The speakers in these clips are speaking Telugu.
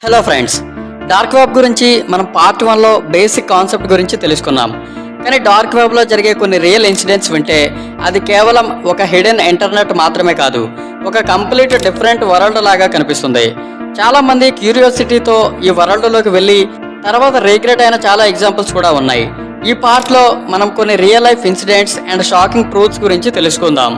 హలో ఫ్రెండ్స్, డార్క్ వెబ్ గురించి మనం పార్ట్ 1లో బేసిక్ కాన్సెప్ట్ గురించి తెలుసుకున్నాం. కానీ డార్క్ వెబ్లో జరిగే కొన్ని రియల్ ఇన్సిడెంట్స్ వింటే అది కేవలం ఒక హిడెన్ ఇంటర్నెట్ మాత్రమే కాదు, ఒక కంప్లీట్ డిఫరెంట్ వరల్డ్ లాగా కనిపిస్తుంది. చాలామంది క్యూరియాసిటీతో ఈ వరల్డ్లోకి వెళ్ళి తర్వాత రిగ్రెట్ అయిన చాలా ఎగ్జాంపుల్స్ కూడా ఉన్నాయి. ఈ పార్ట్లో మనం కొన్ని real life incidents and shocking truths గురించి తెలుసుకుందాం.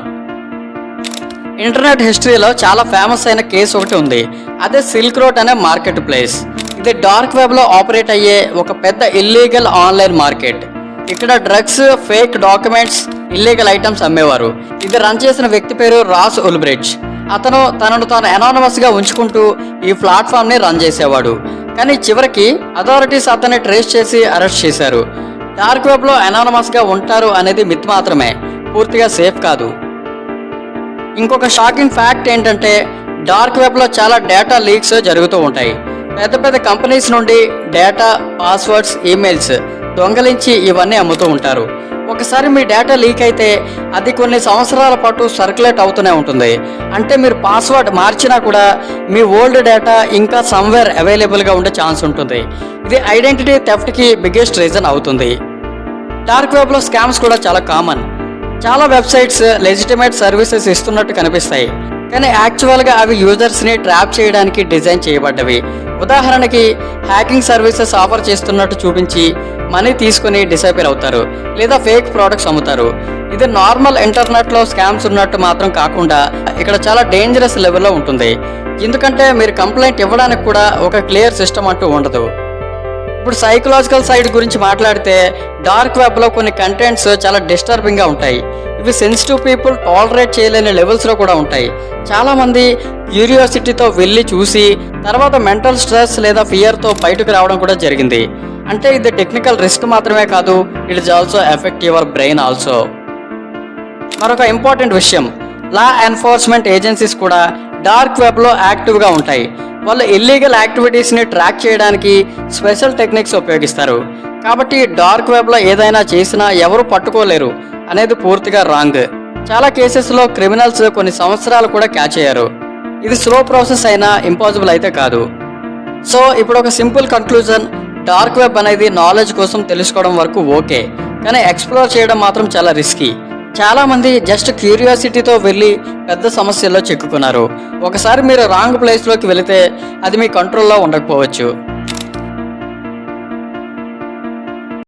ఇంటర్నెట్ హిస్టరీలో చాలా ఫేమస్ అయిన కేసు ఒకటి ఉంది. అదే సిల్క్ రోడ్ అనే మార్కెట్ ప్లేస్. ఇది డార్క్ వెబ్లో ఆపరేట్ అయ్యే ఒక పెద్ద ఇల్లీగల్ ఆన్లైన్ మార్కెట్. ఇక్కడ drugs, fake documents, illegal items అమ్మేవారు. ఇది రన్ చేసిన వ్యక్తి పేరు రాస్ ఉల్బ్రిడ్జ్. అతను తనను తాను అనానమస్గా ఉంచుకుంటూ ఈ ప్లాట్ఫామ్ని రన్ చేసేవాడు. కానీ చివరికి అథారిటీస్ అతన్ని ట్రేస్ చేసి అరెస్ట్ చేశారు. డార్క్ వెబ్లో అనానమస్గా ఉంటారు అనేది మిత్ మాత్రమే, పూర్తిగా సేఫ్ కాదు. ఇంకొక షాకింగ్ ఫ్యాక్ట్ ఏంటంటే డార్క్ వెబ్లో చాలా డేటా లీక్స్ జరుగుతూ ఉంటాయి. పెద్ద పెద్ద కంపెనీస్ నుండి డేటా, పాస్వర్డ్స్, ఈమెయిల్స్ దొంగలించి ఇవన్నీ అమ్ముతూ ఉంటారు. ఒకసారి మీ డేటా లీక్ అయితే అది కొన్ని సంవత్సరాల పాటు సర్క్యులేట్ అవుతూనే ఉంటుంది. అంటే మీరు పాస్వర్డ్ మార్చినా కూడా మీ ఓల్డ్ డేటా ఇంకా సమ్వేర్ అవైలబుల్గా ఉండే ఛాన్స్ ఉంటుంది. ఇది ఐడెంటిటీ థెఫ్ట్కి బిగ్గెస్ట్ రీజన్ అవుతుంది. డార్క్ వెబ్లో స్కామ్స్ కూడా చాలా కామన్. చాలా వెబ్సైట్స్ లెజిటిమేట్ సర్వీసెస్ ఇస్తున్నట్టు కనిపిస్తాయి, కానీ యాక్చువల్గా అవి యూజర్స్ని ట్రాప్ చేయడానికి డిజైన్ చేయబడ్డవి. ఉదాహరణకి హ్యాకింగ్ సర్వీసెస్ ఆఫర్ చేస్తున్నట్టు చూపించి మనీ తీసుకుని డిసైపేర్ అవుతారు, లేదా ఫేక్ ప్రోడక్ట్స్ అమ్ముతారు. ఇది నార్మల్ ఇంటర్నెట్లో స్కామ్స్ ఉన్నట్టు మాత్రం కాకుండా ఇక్కడ చాలా డేంజరస్ లెవెల్లో ఉంటుంది. ఎందుకంటే మీరు కంప్లైంట్ ఇవ్వడానికి కూడా ఒక క్లియర్ సిస్టమ్ అంటూ ఉండదు. ఇప్పుడు సైకలాజికల్ సైడ్ గురించి మాట్లాడితే డార్క్ వెబ్లో కొన్ని కంటెంట్స్ చాలా డిస్టర్బింగ్గా ఉంటాయి. ఇవి సెన్సిటివ్ పీపుల్ టాలరేట్ చేయలేని లెవెల్స్లో కూడా ఉంటాయి. చాలామంది క్యూరియాసిటీతో వెళ్ళి చూసి తర్వాత మెంటల్ స్ట్రెస్ లేదా ఫియర్తో బయటకు రావడం కూడా జరిగింది. అంటే ఇది టెక్నికల్ రిస్క్ మాత్రమే కాదు, it is also effect your brain also. మరొక ఇంపార్టెంట్ విషయం, లా ఎన్ఫోర్స్మెంట్ ఏజెన్సీస్ కూడా డార్క్ వెబ్లో యాక్టివ్గా ఉంటాయి. వాళ్ళు ఇల్లీగల్ యాక్టివిటీస్ని ట్రాక్ చేయడానికి స్పెషల్ టెక్నిక్స్ ఉపయోగిస్తారు. కాబట్టి డార్క్ వెబ్లో ఏదైనా చేసినా ఎవరు పట్టుకోలేరు అనేది పూర్తిగా రాంగ్. చాలా కేసెస్లో క్రిమినల్స్ కొన్ని సంవత్సరాలు కూడా క్యాచ్ అయ్యారు. ఇది స్లో ప్రాసెస్ అయినా ఇంపాసిబుల్ అయితే కాదు. సో ఇప్పుడు ఒక సింపుల్ కన్క్లూజన్, డార్క్ వెబ్ అనేది నాలెడ్జ్ కోసం తెలుసుకోవడం వరకు ఓకే, కానీ ఎక్స్ప్లోర్ చేయడం మాత్రం చాలా రిస్కీ. చాలామంది జస్ట్ క్యూరియాసిటీతో వెళ్ళి పెద్ద సమస్యల్లో చిక్కుకున్నారు. ఒకసారి మీరు రాంగ్ ప్లేస్లోకి వెళితే అది మీ కంట్రోల్లో ఉండకపోవచ్చు.